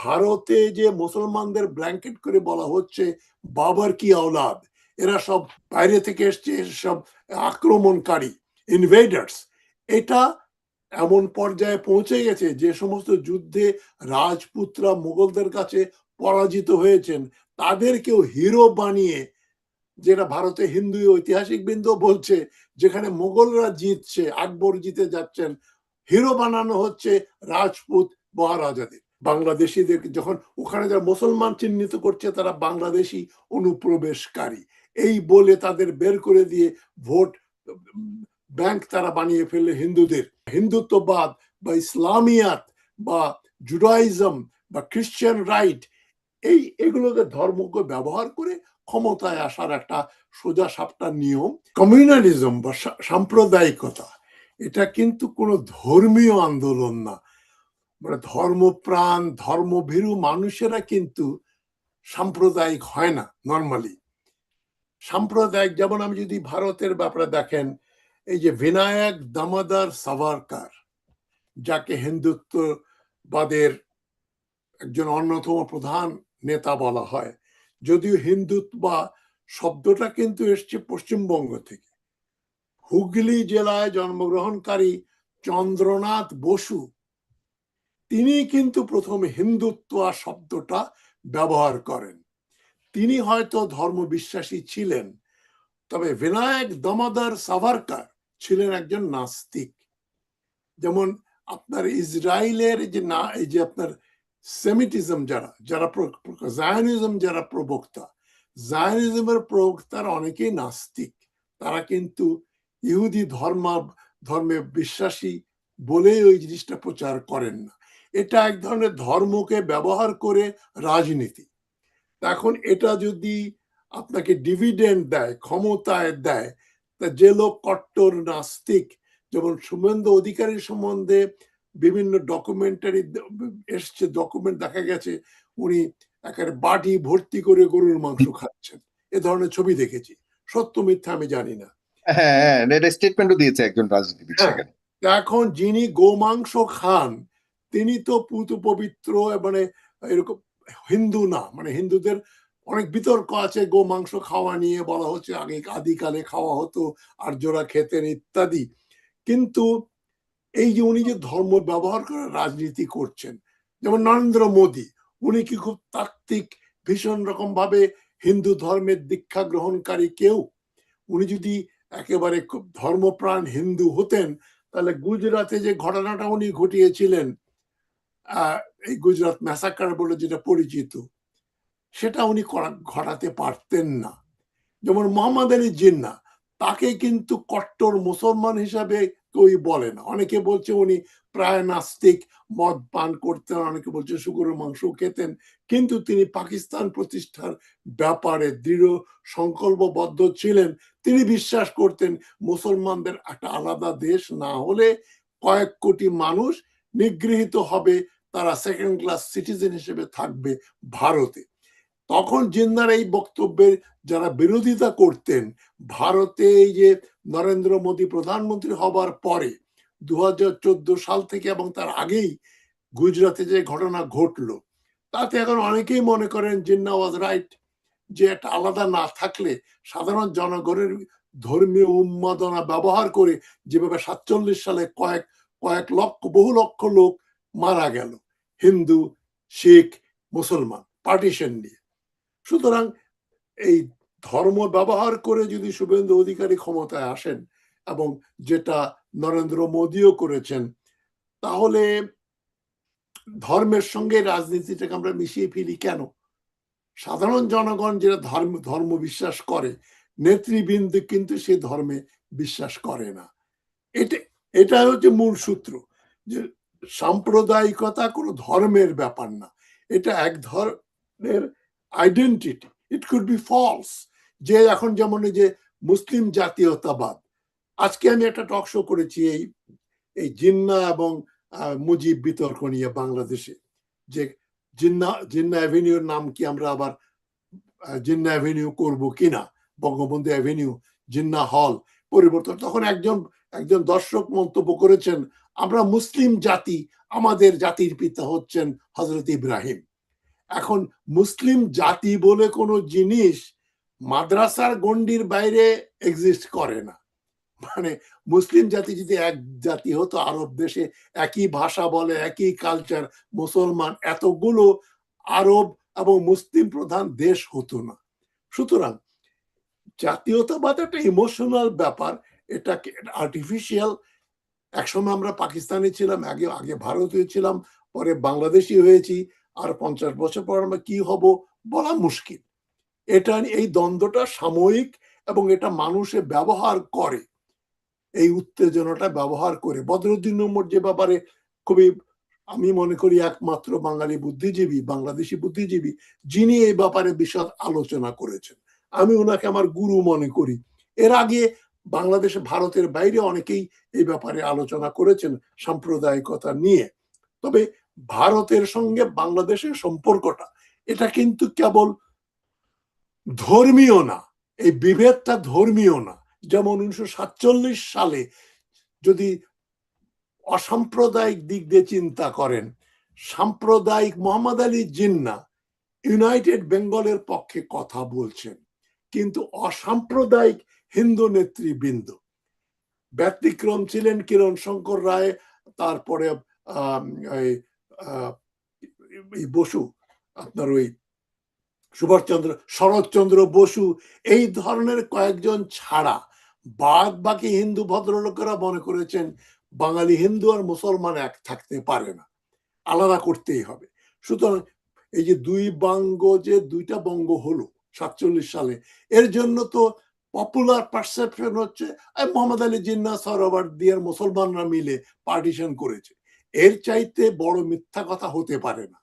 ভারতে যে মুসলমানদের ব্ল্যাঙ্কেট করে বলা হচ্ছে বাবার কি আওলাদ, এরা সব বাইরে থেকে এসছে, সব আক্রমণকারী, ইনভেডার্স, এটা এমন পর্যায়ে পৌঁছে গেছে যে সমস্ত যুদ্ধে রাজপুতরা মুঘলদের কাছে পরাজিত হয়েছেন তাদেরকেও হিরো বানিয়ে, যেটা ভারতে হিন্দু ঐতিহাসিক বিন্দু বলছে, যেখানে মোগলরা জিতছে, আকবর জিতে যাচ্ছেন, হিরো বানানো হচ্ছে রাজপুত মহারাজাদের। বাংলাদেশিদের যখন ওখানে যারা মুসলমান চিহ্নিত করছে তারা বাংলাদেশি অনুপ্রবেশকারী এই বলে তাদের বের করে দিয়ে ভোট ব্যাংক তারা বানিয়ে ফেললে হিন্দুদের। হিন্দুত্ববাদ বা ইসলামিয়াত বা জুডাইজম বা খ্রিস্টান রাইট, এগুলোকে ধর্মকে ব্যবহার করে ক্ষমতায় আসার একটা সোজা সাপটা নিয়ম। কমিউনালিজম বা সাম্প্রদায়িকতা, এটা কিন্তু কোনো ধর্মীয় আন্দোলন না। মানে ধর্মপ্রাণ ধর্মভীরু মানুষেরা কিন্তু সাম্প্রদায়িক হয় না নর্মালি। সাম্প্রদায়িক, যেমন আমি যদি ভারতের ব্যাপারে দেখেন, এই যে বিনায়ক দামোদর সাভারকার, যাকে হিন্দুত্ববাদের একজন অন্যতম প্রধান নেতা বলা হয়, যদিও হিন্দুত্ব বা শব্দটা কিন্তু এসছে পশ্চিমবঙ্গ থেকে। হুগলি জেলায় জন্মগ্রহণকারী চন্দ্রনাথ বসু, তিনি কিন্তু প্রথমে হিন্দুত্ব শব্দটা ব্যবহার করেন। তিনি হয়তো ধর্ম বিশ্বাসী ছিলেন, তবে বিনায়ক দামোদর সাভারকার ছিলেন একজন নাস্তিক। যেমন আপনার ইসরায়েলের যে না, এই যে আপনার সেমিটিজম যারা যারা জায়নিজম যারা প্রবক্তা, জায়নিজমের প্রবক্তার অনেকেই নাস্তিক। তারা কিন্তু ইহুদি ধর্মে বিশ্বাসী বলেই ওই জিনিসটা প্রচার করেন না। এটা এক ধরনের ধর্মকে ব্যবহার করে রাজনীতি। এখন এটা যদি আপনাকে ডিভিডেন্ড দেয়, ক্ষমতায় দেয়, তা যে লোক কট্টর নাস্তিক, যেমন শুভেন্দু অধিকারীর সম্বন্ধে বিভিন্ন ডকুমেন্টারি এসছে, ডকুমেন্ট দেখা গেছে উনি একেবারে বাটি ভর্তি করে গরুর মাংস খাচ্ছেন, এ ধরনের ছবি দেখেছি। সত্য মিথ্যা আমি জানি না। হ্যাঁ, এটা স্টেটমেন্টও দিয়েছে একজন রাজনীতিবিদ সেখানে। এখন যিনি গোমাংস খান তিনি তো পুত পবিত্র, মানে এরকম হিন্দু না। মানে হিন্দুদের অনেক বিতর্ক আছে গোমাংস খাওয়া নিয়ে, বলা হচ্ছে আগে আদিকালে খাওয়া হতো, আর্যরা খেতেন ইত্যাদি। কিন্তু এই যে উনি যে ধর্ম ব্যবহার করে রাজনীতি করছেন, যেমন নরেন্দ্র মোদী, উনি কি খুব তাত্ত্বিক, ভীষণ রকম ভাবে হিন্দু ধর্মের দীক্ষা গ্রহণকারী কেউ? উনি যদি একেবারে খুব ধর্মপ্রাণ হিন্দু হতেন, তাহলে গুজরাটে যে ঘটনাটা উনি ঘটিয়েছিলেন, এই গুজরাট ম্যাসাকার বলে যেটা পরিচিত, সেটা উনি ঘটাতে পারতেন না। যেমন মোহাম্মদ আলী জিন্না, তাকে কিন্তু কট্টর মুসলমান হিসাবে কেউ বলে না। অনেকে বলছে উনি প্রায় নাস্তিক, মদ পান করতেন, অনেকে বলছে শুকরের মাংস খেতেন, কিন্তু তিনি পাকিস্তান প্রতিষ্ঠার ব্যাপারে দৃঢ় সংকল্পবদ্ধ ছিলেন। তিনি বিশ্বাস করতেন মুসলমানদের একটা আলাদা দেশ না হলে কয়েক কোটি মানুষ নিগৃহীত হবে, তারা সেকেন্ড ক্লাস সিটিজেন হিসেবে থাকবে ভারতে। তখন জিন্নার এই বক্তব্যের যারা বিরোধিতা করতেন, ভারতে এই যে নরেন্দ্র মোদী প্রধানমন্ত্রী হবার পরে 2014 সাল থেকে এবং তার আগেই গুজরাটে যে ঘটনা ঘটলো, তাতে এখন অনেকেই মনে করেন জিন্না ওয়াজ রাইট, যে একটা আলাদা না থাকলে সাধারণ জনগণের ধর্মীয় উন্মাদনা ব্যবহার করে যেভাবে 47 সালে কয়েক লক্ষ, বহু লক্ষ লোক মারা গেল, হিন্দু, শিখ, মুসলমান, পার্টিশন নিয়ে। সুতরাং এই ধর্ম ব্যবহার করে যদি শুভেন্দু অধিকারী ক্ষমতায় আসেন, এবং যেটা নরেন্দ্র মোদীও করেছেন, তাহলে ধর্মের সঙ্গে রাজনীতিটাকে আমরা মিশিয়ে ফেলি কেন? সাধারণ জনগণ যেটা ধর্ম বিশ্বাস করে, নেতৃবৃন্দ কিন্তু সে ধর্মে বিশ্বাস করে না। এটা হচ্ছে মূল সূত্র, যে সাম্প্রদায়িকতা কোনো ধর্মের ব্যাপার না, এটা এক ধরনের identity. It could be false. যে এখন যেমন এই যে মুসলিম জাতীয়তাবাদ, আজকে আমি একটা টক শো করেছি এই জিন্না এবং মুজিব বিতর্ক নিয়ে বাংলাদেশে, যে জিন্না অ্যাভিনিউর নাম কি আমরা আবার জিন্না অ্যাভিনিউ করব কিনা, বঙ্গবন্ধু অ্যাভিনিউ জিন্না হল পরিবর্তন। তখন একজন দর্শক মন্তব্য করেছেন, আমরা মুসলিম জাতি, আমাদের জাতির পিতা হচ্ছেন হজরত ইব্রাহিম। এখন মুসলিম জাতি বলে কোনো জিনিস মাদ্রাসার গণ্ডির বাইরে এক্সিস্ট করে না। মানে মুসলিম জাতি যদি এক জাতি হতো, আরব দেশে একই ভাষা বলে, একই কালচার, মুসলমান, এতগুলো আরব এবং মুসলিম প্রধান দেশ হতো না। সুতরাং জাতীয়তাবাদ একটা ইমোশনাল ব্যাপার, এটাকে আর্টিফিশিয়াল। একসময় আমরা পাকিস্তানি ছিলাম, আগে আগে ভারতীয় ছিলাম, পরে বাংলাদেশি হয়েছি, আর 50 বছর পর আমরা কি হব বলা মুশকিল। এটা এই দ্বন্দ্বটা সাময়িক, এবং এটা মানুষে ব্যবহার করে, এই উত্তেজনাটা ব্যবহার করে। বদরুদ্দিন উমর যে ব্যাপারে খুবই, আমি মনে করি একমাত্র বাঙালি বুদ্ধিজীবী, বাংলাদেশি বুদ্ধিজীবী যিনি এই ব্যাপারে বিশদ আলোচনা করেছেন। আমি ওনাকে আমার গুরু মনে করি। এর আগে বাংলাদেশে, ভারতের বাইরে অনেকেই এই ব্যাপারে আলোচনা করেছেন সাম্প্রদায়িকতা নিয়ে। তবে ভারতের সঙ্গে বাংলাদেশের সম্পর্কটা, এটা কিন্তু কেবল ধর্মীয় না, এই বিভেদটা ধর্মীয় না। যেমন 1947 সালে যদি অসাম্প্রদায়িক দিক দিয়ে চিন্তা করেন, সাম্প্রদায়িক মোহাম্মদ আলী জিন্নাহ ইউনাইটেড বেঙ্গলের পক্ষে কথা বলছেন, কিন্তু অসাম্প্রদায়িক হিন্দু নেতৃবৃন্দ, ব্যতিক্রম ছিলেন কিরণ শঙ্কর রায়, তারপরে বসু, আপনার ওই সুভাষচন্দ্র, শরৎচন্দ্র বসু, এই ধরনের কয়েকজন ছাড়া বাদ বাকি হিন্দু ভদ্রলোকেরা মনে করেছেন বাঙালি হিন্দু আর মুসলমান এক থাকতে পারে না, আলাদা করতেই হবে। সুতরাং এই যে দুইটা বঙ্গ হলো 47 সালে, এর জন্য তো পপুলার পারসেপশন হচ্ছে মোহাম্মদ আলী জিন্নাহ, সহরাওয়ার্দী মুসলমানরা মিলে পার্টিশন করেছে। এর চাইতে বড় মিথ্যা কথা হতে পারে না।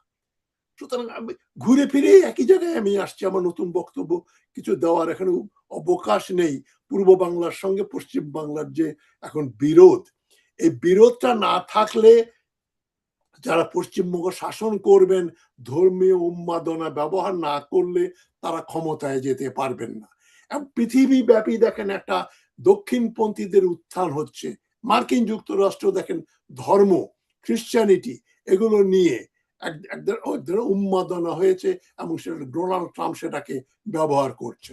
সুতরাং আমি ঘুরে ফিরে একই জায়গায় আমি আসছি, আমার নতুন বক্তব্য কিছু দেওয়ার এখানে অবকাশ নেই। পূর্ব বাংলার সঙ্গে পশ্চিম বাংলার যে এখন বিরোধ, এই বিরোধটা না থাকলে যারা পশ্চিমবঙ্গ শাসন করবেন, ধর্মীয় উন্মাদনা ব্যবহার না করলে তারা ক্ষমতায় যেতে পারবেন না। পৃথিবী ব্যাপী দেখেন একটা দক্ষিণপন্থীদের উত্থান হচ্ছে। মার্কিন যুক্তরাষ্ট্র দেখেন ধর্ম, খ্রিস্টানিটি, এগুলো নিয়ে এক ধরনের উন্মাদনা হয়েছে, এবং সেটা ডোনাল্ড ট্রাম্প সেটাকে ব্যবহার করছে।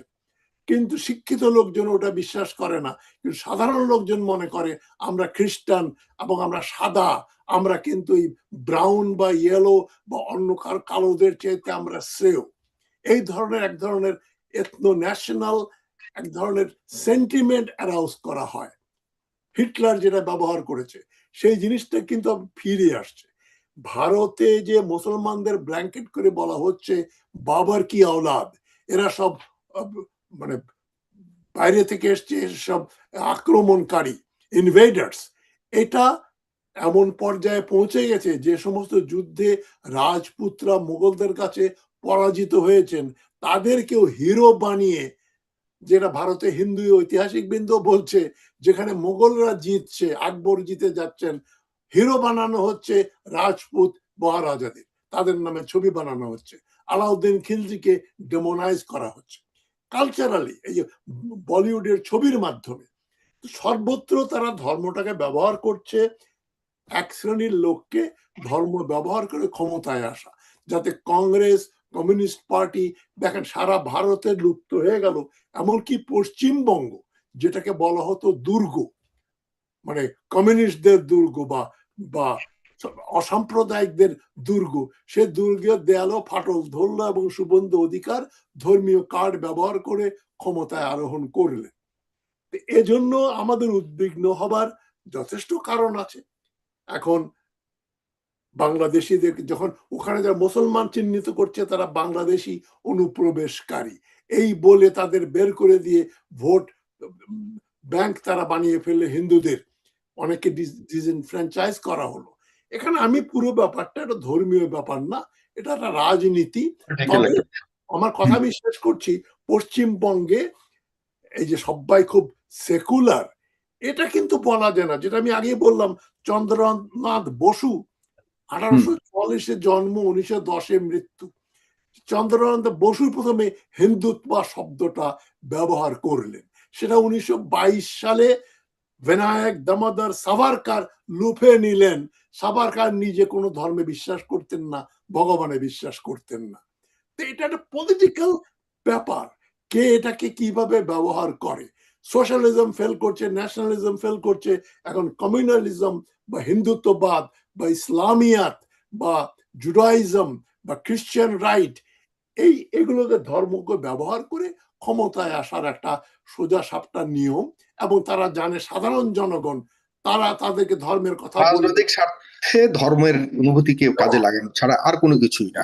কিন্তু শিক্ষিত লোকজন ওটা বিশ্বাস করে না, কিন্তু সাধারণ লোকজন মনে করে আমরা খ্রিস্টান এবং আমরা সাদা, আমরা কিন্তু এই ব্রাউন বা ইয়েলো বা অন্য কালোদের চাইতে আমরা শ্রেয়। এই ধরনের এক ধরনের এথনো ন্যাশনাল এক ধরনের সেন্টিমেন্ট অ্যারাউজ করা হয়। হিটলার যেটা ব্যবহার করেছে, সেই জিনিসটা কিন্তু ফিরে আসছে। ভারতে যে মুসলমানদের ব্ল্যাঙ্কেট করে বলা হচ্ছে বাবার কি আওলাদ, এরা সব মানে বাইরে থেকে এসছে, সব আক্রমণকারী, ইনভেডার্স, এটা এমন পর্যায়ে পৌঁছে গেছে যে সমস্ত যুদ্ধে রাজপুতরা মুঘলদের কাছে পরাজিত হয়েছেন, তাদেরকেও হিরো বানিয়ে, যেটা ভারতে হিন্দু ঐতিহাসিক বৃন্দ বলছে, যেখানে মোগলরা জিতছে, আকবর জিতে যাচ্ছেন, হিরো বানানো হচ্ছে রাজপুত মহারাজাদের, তাদের নামে ছবি বানানো হচ্ছে, আলাউদ্দিন খিলজিকে ডেমোনাইজ করা হচ্ছে কালচারালি, এই যে বলিউডের ছবির মাধ্যমে। সর্বত্র তারা ধর্মটাকে ব্যবহার করছে, এক শ্রেণীর লোককে ধর্ম ব্যবহার করে ক্ষমতায় আসা, যাতে কংগ্রেস, কমিউনিস্ট পার্টি দেখেন সারা ভারতে লুপ্ত হয়ে গেল। এমনকি পশ্চিমবঙ্গ, যেটাকে বলা হতো দুর্গ, মানে কমিউনিস্টদের দুর্গ বা অসাম্প্রদায়িকদের দুর্গ, সে দুর্গের দেয়ালও ফাটল ধরলো, এবং শুভেন্দু অধিকার ধর্মীয় কার্ড ব্যবহার করে ক্ষমতায় আরোহণ করলেন। এজন্য আমাদের উদ্বিগ্ন হবার যথেষ্ট কারণ আছে। এখন বাংলাদেশিদের যখন ওখানে যারা মুসলমান চিহ্নিত করছে, তারা বাংলাদেশি অনুপ্রবেশকারী এই বলে তাদের বের করে দিয়ে ভোট ব্যাংক তারা বানিয়ে ফেললে হিন্দুদের, অনেকে ডিসএনফ্র্যাঞ্চাইজ করা হলো। এখানে আমি পুরো ব্যাপারটা একটা ধর্মীয় ব্যাপার না, এটা একটা রাজনীতি। তবে আমার কথা আমি শেষ করছি, পশ্চিমবঙ্গে এই যে সবাই খুব সেকুলার, এটা কিন্তু বলা যায় না। যেটা আমি আগে বললাম, চন্দ্রনাথ বসু 1844-এ জন্ম, 1910-এ মৃত্যু। চন্দ্রনাথ বসু প্রথমে হিন্দুত্ব শব্দটা ব্যবহার করলেন, সেটা 1922 সালে বিনায়ক দামোদর সাভারকার লুফে নিলেন। সাভারকার নিজে কোনো ধর্মে বিশ্বাস করতেন না, ভগবানে বিশ্বাস করতেন না। তো এটা একটা পলিটিক্যাল ব্যাপার, কে এটাকে কিভাবে ব্যবহার করে। সোশ্যালিজম ফেল করছে, ন্যাশনালিজম ফেল করছে, এখন কমিউনালিজম বা হিন্দুত্ববাদ বা ইসলামিয়াত বা জুডাইজম বা খ্রিস্টান রাইট, এগুলোকে ধর্মকে ব্যবহার করে ক্ষমতায় আসার একটা সোজা সাপটা নিয়ম। এবং তারা জানে সাধারণ জনগণ তারা তাদেরকে ধর্মের কথা বলে রাজনৈতিক স্বার্থে ধর্মের অনুভূতিকে কাজে লাগানো ছাড়া আর কোনো কিছুই না।